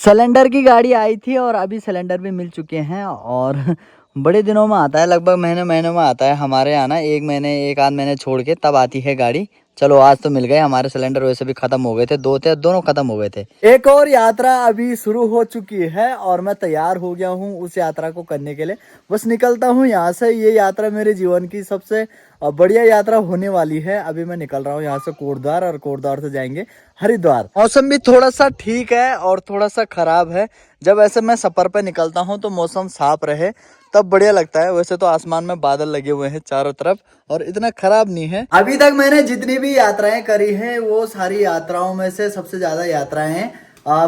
Cylinder की गाड़ी आई थी और अभी सिलेंडर भी मिल चुके हैं और बड़े दिनों में आता है, लगभग महीनों में आता है हमारे यहाँ ना। एक आध महीने छोड़ के तब आती है गाड़ी। चलो आज तो मिल गए। हमारे सिलेंडर वैसे भी खत्म हो गए थे, दो थे, दोनों खत्म हो गए थे। एक और यात्रा अभी शुरू हो चुकी है और मैं तैयार हो गया हूँ उस यात्रा को करने के लिए। बस निकलता हूँ यहाँ से। ये यात्रा मेरे जीवन की सबसे बढ़िया यात्रा होने वाली है। अभी मैं निकल रहा हूँ यहाँ से कोटद्वार और कोटद्वार से जाएंगे हरिद्वार। मौसम भी थोड़ा सा ठीक है और थोड़ा सा खराब है। जब ऐसे मैं सफर पे निकलता हूँ तो मौसम साफ रहे तब बढ़िया लगता है। वैसे तो आसमान में बादल लगे हुए हैं चारों तरफ और इतना खराब नहीं है। अभी तक मैंने जितनी भी यात्राएं करी हैं वो सारी यात्राओं में से सबसे ज्यादा यात्राएं हैं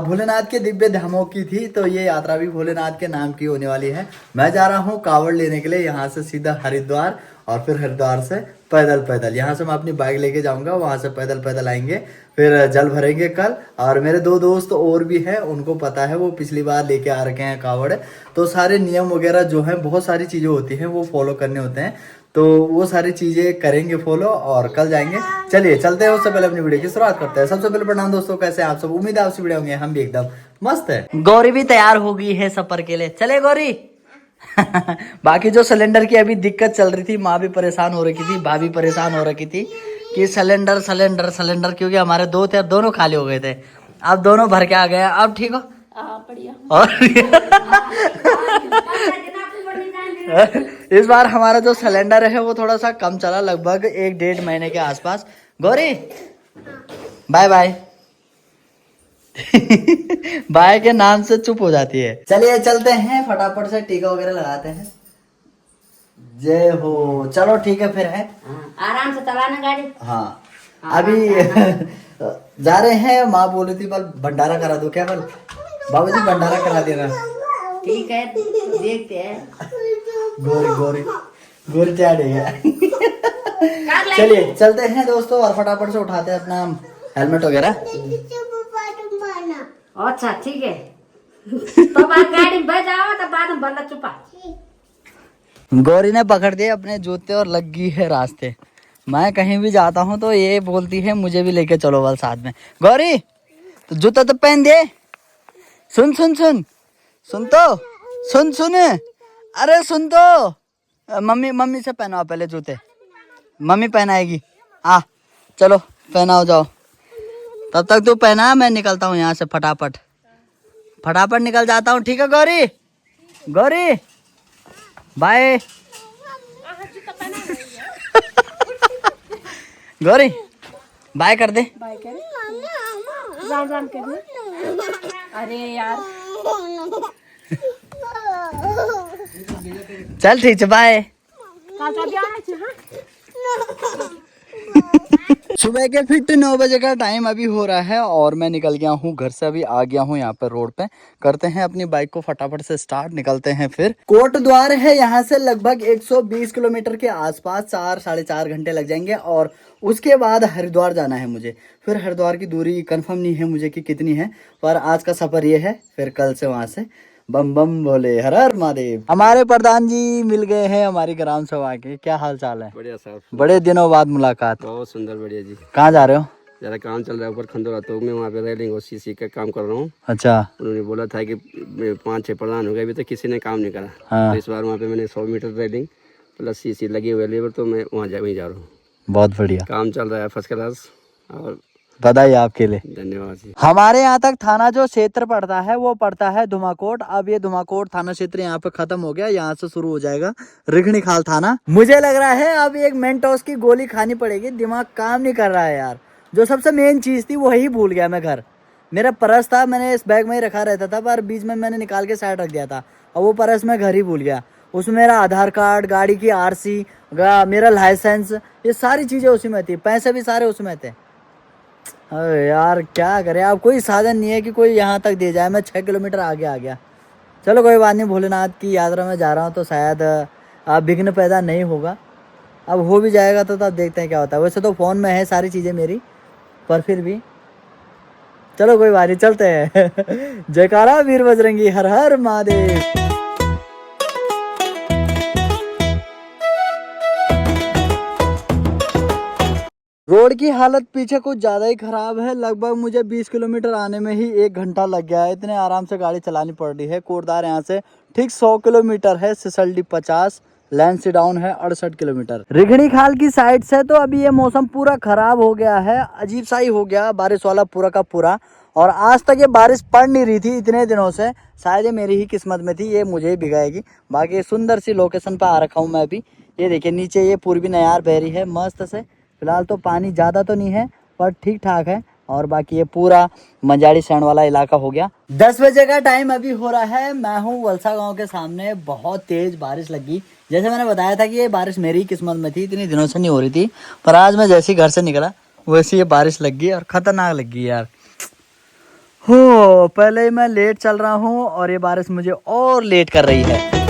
भोलेनाथ के दिव्य धामों की थी। तो ये यात्रा भी भोलेनाथ के नाम की होने वाली है। मैं जा रहा हूँ कावड़ लेने के लिए यहाँ से सीधा हरिद्वार और फिर हरिद्वार से पैदल यहाँ से मैं अपनी बाइक लेके जाऊंगा, वहां से पैदल आएंगे, फिर जल भरेंगे कल। और मेरे दो दोस्त और भी हैं, उनको पता है, वो पिछली बार लेके आ रखे हैं कावड़। तो सारे नियम वगैरह जो है, बहुत सारी चीजें होती हैं वो फॉलो करने होते हैं। तो वो सारी चीजें करेंगे फॉलो और कल जाएंगे। चलिए चलते हैं। उससे पहले अपनी वीडियो की शुरुआत करते हैं। सबसे पहले प्रणाम दोस्तों, कैसे हैं आप सब? उम्मीद है आपसे वीडियो होंगे, हम भी एकदम मस्त है। गौरी भी तैयार हो गई है सफर के लिए। चले गौरी। बाकी जो सिलेंडर की अभी दिक्कत चल रही थी, माँ भी परेशान हो रखी थी, भाभी परेशान हो रखी थी कि सिलेंडर क्योंकि हमारे दो थे, दोनों खाली हो गए थे। अब दोनों भर के आ गए। अब ठीक हो? और इस बार हमारा जो सिलेंडर है वो थोड़ा सा कम चला, लगभग 1-1.5 महीने के आसपास। Gauri bye bye. बाय के नाम से चुप हो जाती है। चलिए चलते हैं, फटाफट से टीका वगैरह लगाते हैं। जय हो। चलो ठीक है फिर है। आराम से चलाना गाड़ी। हाँ अभी जा रहे हैं। माँ बोल रही थी बल भंडारा करा दो क्या? बल बाबू जी भंडारा करा देना। ठीक है देखते हैं। गोरी चढ़ है। चलिए चलते हैं दोस्तों और फटाफट से उठाते हैं अपना हेलमेट वगैरह। अच्छा ठीक है। तो बाद गाड़ी में बैठ जाओ तो बाद में बल्ला चुपा। गौरी ने पकड़ दिए अपने जूते और लग गई है रास्ते। मैं कहीं भी जाता हूँ तो ये बोलती है मुझे भी लेके चलो बल साथ में। गौरी तो जूता तो पहन दे। सुन अरे सुन तो। मम्मी से पहनाओ पहले जूते। मम्मी पहनाएगी। आ चलो पहनाओ जाओ। तब तक तू पहना, मैं निकलता हूँ यहाँ से फटाफट निकल जाता हूँ। ठीक है गौरी बाय। गौरी बाय कर दे। बाय कर। जान कर। अरे यार चल ठीक है बाय। सुबह के फिट 9 बजे का टाइम अभी हो रहा है और मैं निकल गया हूँ घर से। अभी आ गया हूँ यहाँ पर रोड पे। करते हैं अपनी बाइक को फटाफट से स्टार्ट, निकलते हैं। फिर कोटद्वार है यहाँ से लगभग 120 किलोमीटर के आसपास। 4-4.5 घंटे लग जाएंगे और उसके बाद हरिद्वार जाना है मुझे। फिर हरिद्वार की दूरी कंफर्म नहीं है मुझे कि कितनी है, पर आज का सफर ये है। फिर कल से वहाँ से बम बम बोले, हर हर महादेव। हमारे प्रधान जी मिल गए हैं हमारी ग्राम सभा के। क्या हाल चाल है? बढ़िया साहब, बड़े दिनों बाद मुलाकात। बहुत सुंदर, बढ़िया जी। कहाँ जा रहे हो? ज़्यादा काम चल रहा है ऊपर खंडोरा तो मैं वहाँ पे रेलिंग और सीसी का काम कर रहा हूँ। अच्छा। उन्होंने बोला था कि 5-6 प्रधान हो गए, अभी तक किसी ने काम नहीं करा। हाँ। तो इस बार वहाँ पे मैंने 100 मीटर रेलिंग प्लस सीसी लगी हुई है लेबर, तो मैं वहीं जा रहा हूँ। बहुत बढ़िया काम चल रहा है फर्स्ट क्लास। और बधाई आपके लिए। धन्यवाद जी। हमारे यहाँ तक थाना जो क्षेत्र पड़ता है वो पड़ता है धुमाकोट। अब ये धुमाकोट थाना क्षेत्र यहाँ पे खत्म हो गया। यहाँ से शुरू हो जाएगा रिखणीखाल थाना। मुझे लग रहा है अब एक मेंटोस की गोली खानी पड़ेगी। दिमाग काम नहीं कर रहा है यार। जो सबसे मेन चीज थी वही भूल गया मैं। घर मेरा पर्स था, मैंने इस बैग में ही रखा रहता था, पर बीच में मैंने निकाल के साइड रख दिया था और वो पर्स मैं घर ही भूल गया। उसमें मेरा आधार कार्ड, गाड़ी की RC, मेरा लाइसेंस, ये सारी चीजें उसी में थी। पैसे भी सारे उसमें थे। अरे यार क्या करें, अब कोई साधन नहीं है कि कोई यहाँ तक दे जाए। मैं 6 किलोमीटर आगे आ गया। चलो कोई बात नहीं, भोलेनाथ की यात्रा में जा रहा हूँ तो शायद विघ्न पैदा नहीं होगा। अब हो भी जाएगा तो तब देखते हैं क्या होता है। वैसे तो फ़ोन में है सारी चीज़ें मेरी, पर फिर भी चलो कोई बात नहीं, चलते हैं। जयकारा वीर बजरंगी, हर हर महादेव। रोड की हालत पीछे कुछ ज़्यादा ही ख़राब है। लगभग मुझे 20 किलोमीटर आने में ही 1 घंटा लग गया है। इतने आराम से गाड़ी चलानी पड़ रही है। कोटद्वार यहाँ से ठीक 100 किलोमीटर है, सिसलडी 50, लैंसी डाउन है 68 किलोमीटर। रिघणी खाल की साइड से तो अभी ये मौसम पूरा ख़राब हो गया है, अजीब सा ही हो गया बारिश वाला पूरा का पूरा। और आज तक ये बारिश पड़ नहीं रही थी इतने दिनों से, शायद ये मेरी ही किस्मत में थी, ये मुझे ही भिगाएगी। बाकी सुंदर सी लोकेशन पर आ रखा हूँ मैं अभी। ये देखिए नीचे ये पूर्वी नयार बह रही है मस्त से। फिलहाल तो पानी ज़्यादा तो नहीं है पर ठीक ठाक है। और बाकी ये पूरा मंजाड़ी सैंड वाला इलाका हो गया। 10 बजे का टाइम अभी हो रहा है। मैं हूँ वलसा गांव के सामने। बहुत तेज बारिश लगी। जैसे मैंने बताया था कि ये बारिश मेरी ही किस्मत में थी, इतनी दिनों से नहीं हो रही थी, पर आज मैं जैसे ही घर से निकला वैसे ये बारिश लग गई और खतरनाक लग गई यार। हो पहले ही मैं लेट चल रहा हूँ और ये बारिश मुझे और लेट कर रही है।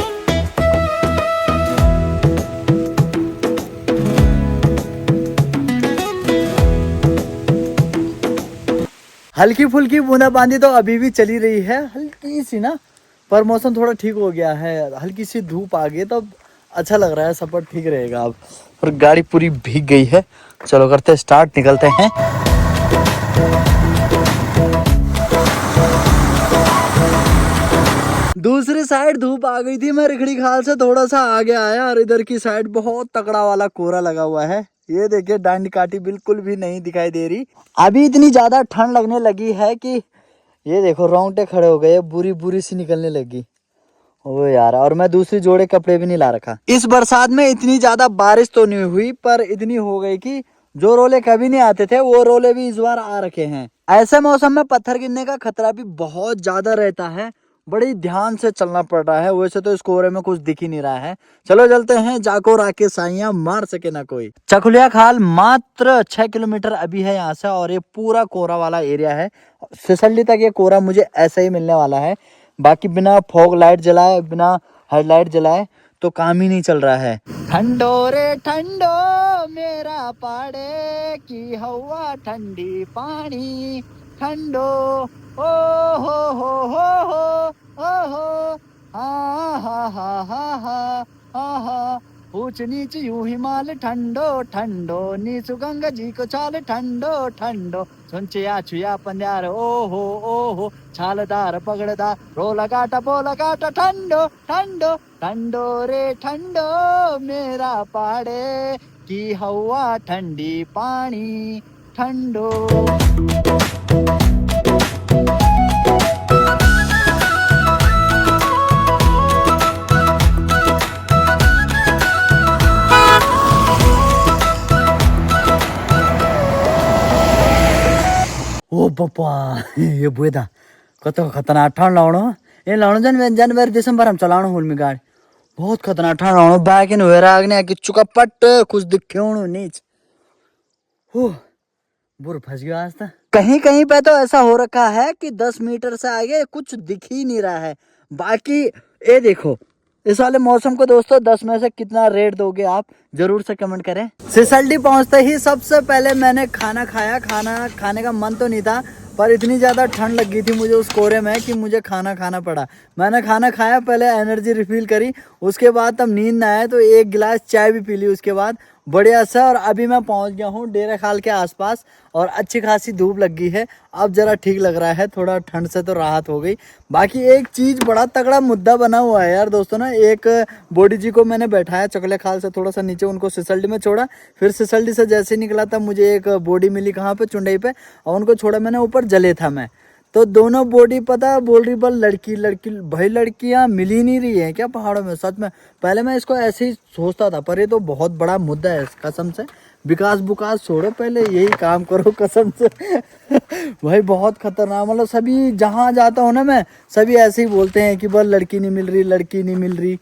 हल्की फुल्की बूंदाबांदी तो अभी भी चली रही है, हल्की सी ना, पर मौसम थोड़ा ठीक हो गया है। हल्की सी धूप आ गई तो अच्छा लग रहा है, सफर ठीक रहेगा अब। और गाड़ी पूरी भीग गई है। चलो करते स्टार्ट, निकलते हैं। दूसरी साइड धूप आ गई थी। मैं रिखड़ी खाल से थोड़ा सा आगे आया और इधर की साइड बहुत तगड़ा वाला कोहरा लगा हुआ है। ये देखिए डांडी काटी बिल्कुल भी नहीं दिखाई दे रही। अभी इतनी ज्यादा ठंड लगने लगी है कि ये देखो रोंगटे खड़े हो गए, बुरी बुरी सी निकलने लगी। ओ यार, और मैं दूसरी जोड़े कपड़े भी नहीं ला रखा। इस बरसात में इतनी ज्यादा बारिश तो नहीं हुई, पर इतनी हो गई कि जो रोले कभी नहीं आते थे वो रोले भी इस बार आ रखे हैं। ऐसे मौसम में पत्थर गिरने का खतरा भी बहुत ज्यादा रहता है। बड़ी ध्यान से चलना पड़ रहा है। वैसे तो इस कोहरे में कुछ दिख ही नहीं रहा है। चलो चलते हैं, जाको राके साइया मार सके ना कोई। चकुलिया खाल मात्र 6 किलोमीटर अभी है यहाँ से और ये पूरा कोहरा वाला एरिया है। सिसलडी तक ये कोहरा मुझे ऐसा ही मिलने वाला है। बाकी बिना फॉग लाइट जलाए, बिना हेडलाइट जलाए तो काम ही नहीं चल रहा है। ठंडो रे ठंडो मेरा पाड़े की हवा ठंडी पानी ठंडो ओ हो हा ऊंच नीच यूं हिमाल ठंडो ठंडो नीचु गंगा जी को चाल ठंडो ठंडो सुनचिया छुया पंद्यार ओ हो छालदार पगड़दार रोला काटा बोला काटा ठंडो ठंडो ठंडो रे ठंडो मेरा पाड़े की हवा ठंडी पानी ठंडो। ओ पप्पा ये बुएदा कत खतरनाक ठंड लाउणो। ये लाउणो जनवरी दिसंबर हम चलाउणो हुल में गाड़ी। बहुत खतरनाक ठंड लाउणो। बैक इन हुए आगने कि चुका पट कुछ दिखेणो नीच। हो बुर फंस गया आज तक। कहीं कहीं पे तो ऐसा हो रखा है कि 10 मीटर से आगे कुछ दिख ही नहीं रहा है। बाकी ये देखो इस वाले मौसम को दोस्तों 10 में से कितना रेट दोगे आप, जरूर से कमेंट करें। सिसलडी पहुंचते ही सबसे पहले मैंने खाना खाया। खाना खाने का मन तो नहीं था, पर इतनी ज़्यादा ठंड लग गई थी मुझे उस कोहरे में कि मुझे खाना खाना पड़ा। मैंने खाना खाया, पहले एनर्जी रिफिल करी, उसके बाद तब नींद ना आए तो 1 गिलास चाय भी पी ली उसके बाद बढ़िया सा। और अभी मैं पहुंच गया हूँ डेरा खाल के आसपास और अच्छी खासी धूप लग गई है। अब जरा ठीक लग रहा है, थोड़ा ठंड से तो राहत हो गई। बाकी एक चीज़ बड़ा तगड़ा मुद्दा बना हुआ है यार दोस्तों ना। एक बॉडी जी को मैंने बैठाया चकले खाल से थोड़ा सा नीचे, उनको सिसलडी में छोड़ा। फिर सिसलडी से जैसे निकला तब मुझे एक बॉडी मिली कहाँ पे, चुंडई पे, और उनको छोड़ा मैंने ऊपर। जले था मैं तो दोनों बॉडी पता बोल रही बल लड़की लड़की। भाई लड़कियां मिल ही नहीं रही है क्या पहाड़ों में, सच में। पहले मैं इसको ऐसे ही सोचता था, पर ये तो बहुत बड़ा मुद्दा है कसम से। विकास बुकास छोड़ो, पहले यही काम करो कसम से। भाई बहुत खतरनाक, मतलब सभी जहाँ जाता हूँ ना मैं, सभी ऐसे ही बोलते हैं कि बस लड़की नहीं मिल रही, लड़की नहीं मिल रही।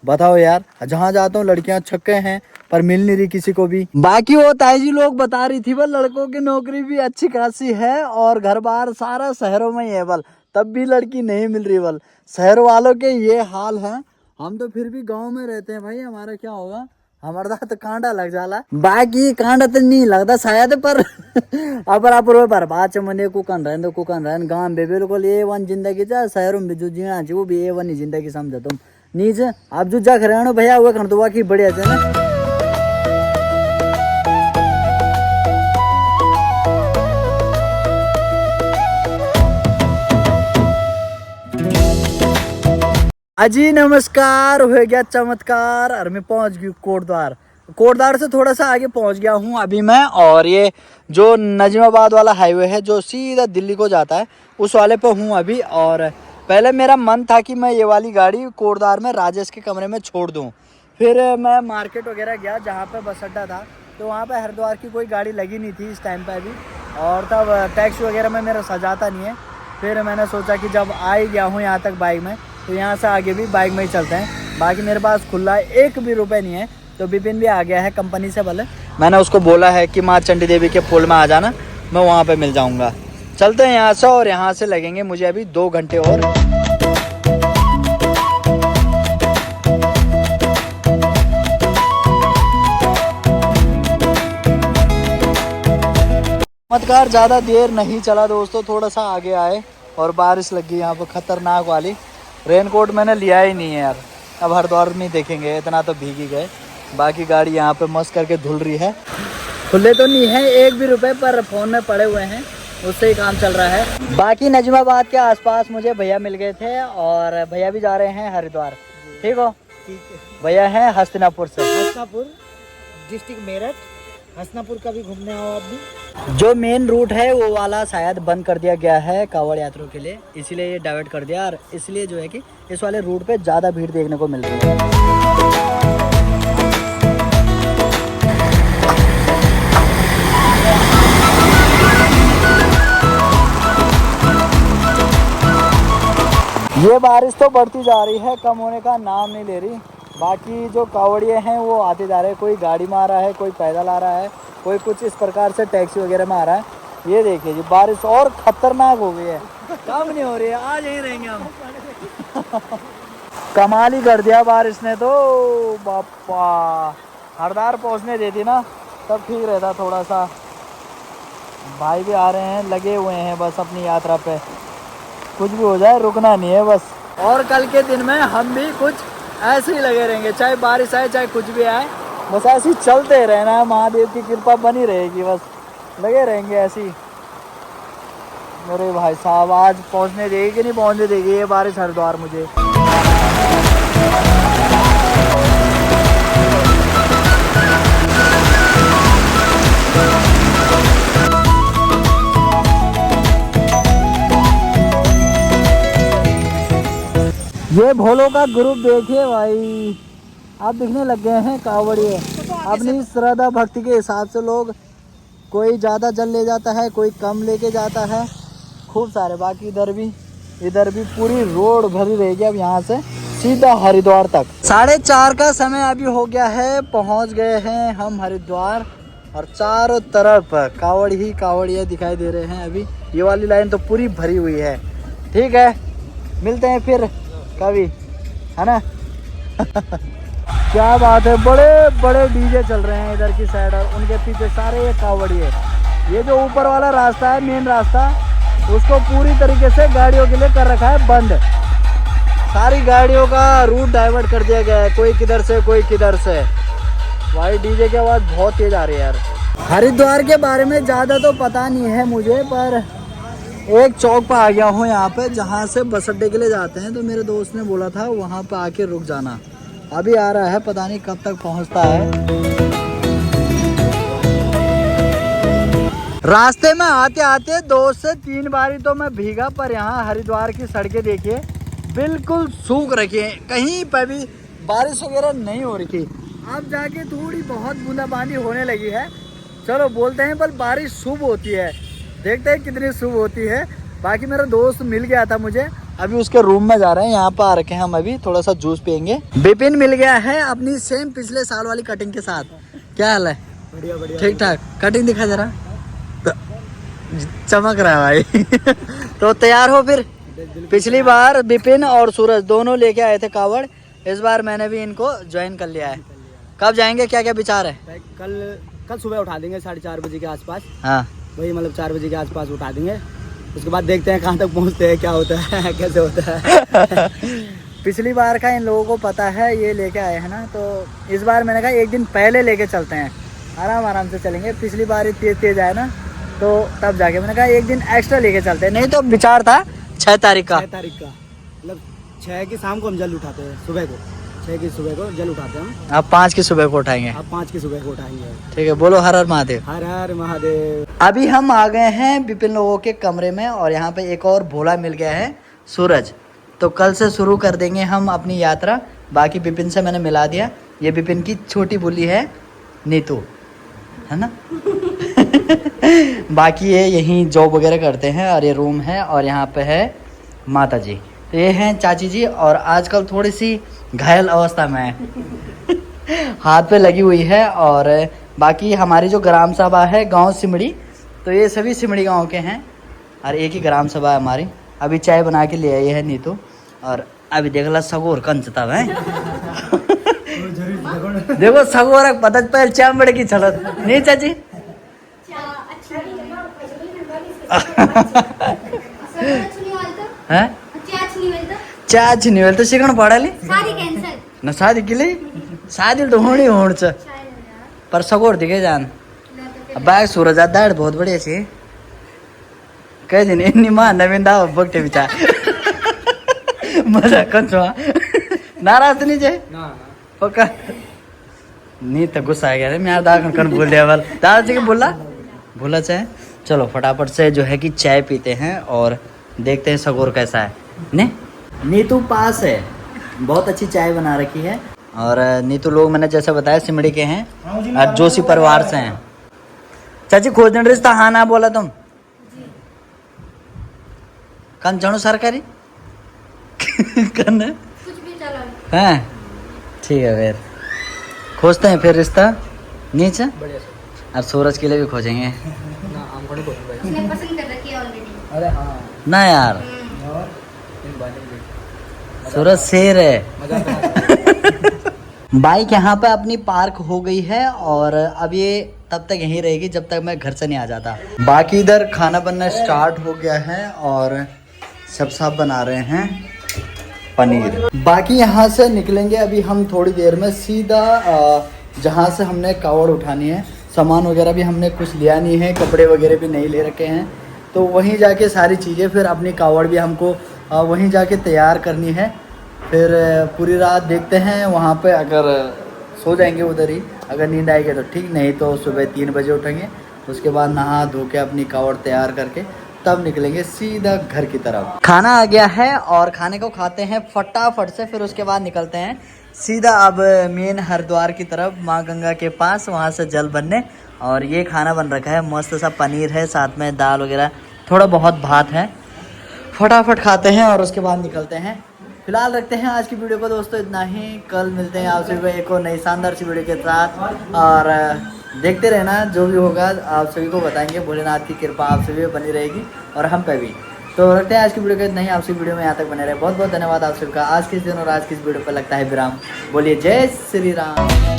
बताओ यार, जहाँ जाता हूँ लड़कियां छक्के हैं पर मिल नहीं रही किसी को भी। बाकी वो ताई जी लोग बता रही थी बल लड़कों की नौकरी भी अच्छी खासी है और घर बार सारा शहरों में ही है बल, तब भी लड़की नहीं मिल रही बल। शहर वालों के ये हाल है। हम तो फिर भी गांव में रहते हैं भाई, हमारा क्या होगा, हमारा तो कांडा लग जाला। बाकी कांडा तो नहीं लगता शायद, पर अपर बर्बाद चमने कुकन रहन गांव में बिल्कुल A1 जिंदगी जा। शहरों में जो जीना चाहिए वो भी A1 ही जिंदगी समझो तुम। नीचे आप जो जा खड़े भैया वो खड़ तो की बढ़िया से ना। अजी नमस्कार, हो गया चमत्कार और मैं पहुंच गई कोटद्वार से थोड़ा सा आगे पहुंच गया हूं अभी मैं। और ये जो नजीमाबाद वाला हाईवे है जो सीधा दिल्ली को जाता है उस वाले पे हूं अभी। और पहले मेरा मन था कि मैं ये वाली गाड़ी कोटद्वार में राजेश के कमरे में छोड़ दूं। फिर मैं मार्केट वगैरह गया जहाँ पे बस अड्डा था, तो वहाँ पे हरिद्वार की कोई गाड़ी लगी नहीं थी इस टाइम पे अभी, और तब टैक्सी वगैरह में मेरा सजाता नहीं है। फिर मैंने सोचा कि जब आ ही गया हूँ यहाँ तक बाइक में, तो यहाँ से आगे भी बाइक में ही चलते हैं। बाकी मेरे पास खुला एक भी रुपए नहीं है, तो विपिन भी आ गया है कंपनी से। भले मैंने उसको बोला है कि माँ चंडी देवी के पुल में आ जाना, मैं वहाँ पे मिल जाऊँगा। चलते हैं यहाँ से, और यहाँ से लगेंगे मुझे अभी 2 घंटे और। चमत्कार ज़्यादा देर नहीं चला दोस्तों, थोड़ा सा आगे आए और बारिश लग गई यहाँ पर खतरनाक वाली। रेनकोट मैंने लिया ही नहीं है यार, अब हरिद्वार में देखेंगे, इतना तो भीग ही गए। बाकी गाड़ी यहाँ पे मस्त करके धुल रही है। खुले तो नहीं है एक भी रुपए, पर फ़ोन में पड़े हुए हैं, उससे ही काम चल रहा है। बाकी नजीमाबाद के आसपास मुझे भैया मिल गए थे, और भैया भी जा रहे हैं हरिद्वार। ठीक हो? ठीक है। भैया हैं हस्तिनापुर से। हस्तिनापुर डिस्ट्रिक्ट मेरठ, हस्तिनापुर का भी घूमने आओ आप भी। जो मेन रूट है वो वाला शायद बंद कर दिया गया है कांवड़ यात्रियों के लिए, इसीलिए ये डाइवर्ट कर दिया, और इसलिए जो है कि इस वाले रूट पे ज़्यादा भीड़ देखने को मिल रही है। ये बारिश तो बढ़ती जा रही है, कम होने का नाम नहीं ले रही। बाकी जो कांवड़िए हैं वो आते जा रहे हैं, कोई गाड़ी में आ रहा है, कोई पैदल आ रहा है, कोई कुछ इस प्रकार से टैक्सी वगैरह में आ रहा है। ये देखिए जी, बारिश और खतरनाक हो गई है, कम नहीं हो रही है, आज यहीं रहेंगे हम। कमाल ही कर दिया बारिश ने तो बापा। हरिद्वार पहुंचने देती ना तब ठीक रहता थोड़ा सा। भाई भी आ रहे हैं, लगे हुए हैं बस अपनी यात्रा पे, कुछ भी हो जाए रुकना नहीं है बस। और कल के दिन में हम भी कुछ ऐसे ही लगे रहेंगे, चाहे बारिश आए चाहे कुछ भी आए, बस ऐसे ही चलते रहना है। महादेव की कृपा बनी रहेगी, बस लगे रहेंगे ऐसे ही। अरे भाई साहब, आज पहुंचने देगी कि नहीं पहुंचने देगी ये बारिश हरिद्वार मुझे। ये भोलों का ग्रुप देखिए भाई, आप दिखने लग गए हैं कांवड़िए। अपनी श्रद्धा भक्ति के हिसाब से लोग, कोई ज़्यादा जल ले जाता है, कोई कम लेके जाता है, खूब सारे। बाकी इधर भी पूरी रोड भरी रहेगी अब यहाँ से सीधा हरिद्वार तक। 4:30 का समय अभी हो गया है, पहुँच गए हैं हम हरिद्वार, और चारों तरफ कांवड़ ही कांवड़िए दिखाई दे रहे हैं। अभी ये वाली लाइन तो पूरी भरी हुई है। ठीक है, मिलते हैं फिर कभी, है ना। क्या बात है, बड़े बड़े डीजे चल रहे हैं इधर की साइड, और उनके पीछे सारे ये कांवड़िए। ये जो ऊपर वाला रास्ता है, मेन रास्ता, उसको पूरी तरीके से गाड़ियों के लिए कर रखा है बंद। सारी गाड़ियों का रूट डाइवर्ट कर दिया गया है, कोई किधर से कोई किधर से। भाई डीजे की आवाज़ बहुत तेज आ रही है यार। हरिद्वार के बारे में ज़्यादा तो पता नहीं है मुझे, पर एक चौक पर आ गया हूँ यहाँ पे, जहाँ से बस अड्डे के लिए जाते हैं। तो मेरे दोस्त ने बोला था वहाँ पे आके रुक जाना। अभी आ रहा है, पता नहीं कब तक पहुँचता है। रास्ते में आते आते 2 से 3 बारी तो मैं भीगा, पर यहाँ हरिद्वार की सड़कें देखिए बिल्कुल सूख रखी है, कहीं पर भी बारिश वगैरह नहीं हो रही थी। अब जाके थोड़ी बहुत बूंदाबांदी होने लगी है। चलो बोलते हैं, पर बारिश शुभ होती है, देखते हैं कितनी शुभ होती है। बाकी मेरा दोस्त मिल गया था मुझे, अभी उसके रूम में जा रहे हैं। यहाँ पर आ रखे हैं हम, अभी थोड़ा सा जूस पियेंगे। विपिन मिल गया है अपनी सेम पिछले साल वाली कटिंग के साथ। क्या हाल है? बढ़िया बढ़िया, ठीक ठाक। कटिंग दिखा जरा, चमक रहा है भाई। तो तैयार हो फिर? पिछली बार विपिन और सूरज दोनों लेके आए थे कावड़, इस बार मैंने भी इनको ज्वाइन कर लिया है। कब जाएंगे, क्या क्या विचार है? कल सुबह उठा देंगे 4:30 बजे के आसपास। हाँ, वही मतलब 4 बजे के आसपास उठा देंगे। उसके बाद देखते हैं कहाँ तक पहुँचते हैं, क्या होता है, कैसे होता है। पिछली बार का इन लोगों को पता है, ये लेके आए हैं ना, तो इस बार मैंने कहा एक दिन पहले लेके चलते हैं, आराम से चलेंगे। पिछली बार तेज आए ना, तो तब जाके मैंने कहा एक दिन एक्स्ट्रा लेके चलते हैं। नहीं तो विचार था 6 तारीख का। 6 तारीख का मतलब 6 की शाम को हम जल उठाते हैं, सुबह को 6 की सुबह को जल उठाते हैं हम। आप 5 की सुबह को उठाएंगे। अब 5 की सुबह को उठाएंगे। ठीक है, बोलो हर हर महादेव। हर हर महादेव। अभी हम आ गए हैं विपिन लोगों के कमरे में और यहाँ पे एक और भोला मिल गया है, सूरज। तो कल से शुरू कर देंगे हम अपनी यात्रा। बाकी विपिन से मैंने मिला दिया, ये विपिन की छोटी बुली है नीतू, है ना। बाकी ये यहीं जॉब वगैरह करते हैं और ये रूम है और यहाँ पे है माता जी। तो ये हैं चाची जी और आजकल थोड़ी सी घायल अवस्था में है। हाथ पे लगी हुई है। और बाकी हमारी जो ग्राम सभा है गांव सिमड़ी, तो ये सभी सिमड़ी गांव के हैं और एक ही ग्राम सभा है हमारी। अभी चाय बना के ले आई है नीतू और अभी देख ला सगोर कंचता है। देखो सगोर पता पहले चामड़ की छलत नहीं चाची। हैं चाची नहीं तो शिकण पड़ाली ना शादी के लिए शादी तो होनी होड़ च पर सगोर दिखे जान। अब बाग सूरज दाड़ बहुत बढ़िया सी कह दिन इन्नी मां नवीन दा बगटे बिचार मजा कंचो नाराज नहीं जे पक्का नहीं तो गुस्सा आ गया रे मैं दाखन कर बोल दिया वाल दादाजी के बोला चाहे। चलो फटाफट से जो है कि चाय पीते हैं और देखते हैं सगोर कैसा है। ने नीतू पास है, बहुत अच्छी चाय बना रखी है। और नीतू लोग मैंने जैसे बताया सिमड़ी के हैं और जोशी परिवार से हैं। चाची खोजने रिश्ता हाँ ना बोला तुम कन जानो सरकारी कन है ठीक है फिर खोजते हैं फिर रिश्ता नीचे। अब सूरज के लिए भी खोजेंगे अरे हाँ ना यार, सूरज शेर है। बाइक यहाँ पे अपनी पार्क हो गई है और अब ये तब तक यहीं रहेगी जब तक मैं घर से नहीं आ जाता। बाकी इधर खाना बनना स्टार्ट हो गया है और सब साहब बना रहे हैं पनीर। बाकी यहाँ से निकलेंगे अभी हम थोड़ी देर में सीधा जहाँ से हमने कावड़ उठानी है। सामान वगैरह भी हमने कुछ लिया नहीं है, कपड़े वगैरह भी नहीं ले रखे हैं, तो वहीं जाके सारी चीज़ें फिर अपनी कावड़ भी हमको वहीं जाके तैयार करनी है। फिर पूरी रात देखते हैं वहाँ पे, अगर सो जाएंगे उधर ही, अगर नींद आएगी तो ठीक, नहीं तो सुबह 3 बजे उठेंगे। उसके बाद नहा धो के अपनी कावड़ तैयार करके तब निकलेंगे सीधा घर की तरफ। खाना आ गया है और खाने को खाते हैं फटाफट से, फिर उसके बाद निकलते हैं सीधा अब मेन हरिद्वार की तरफ, माँ गंगा के पास, वहाँ से जल भरने। और ये खाना बन रखा है मस्त सा, पनीर है, साथ में दाल वगैरह, थोड़ा बहुत भात है। फटाफट खाते हैं और उसके बाद निकलते हैं। फिलहाल रखते हैं आज की वीडियो को दोस्तों इतना ही। कल मिलते हैं आपसे एक और नई शानदार सी वीडियो के साथ और देखते रहना, जो भी होगा आप सभी को बताएंगे। भोलेनाथ की कृपा आप सभी पे बनी रहेगी और हम पे भी। तो रखते हैं आज की वीडियो को इतना ही। आपसे वीडियो में यहाँ तक बने रहे, बहुत बहुत धन्यवाद आप सबका। आज किस दिन और आज किस वीडियो पर लगता है विराम। बोलिए जय श्री राम।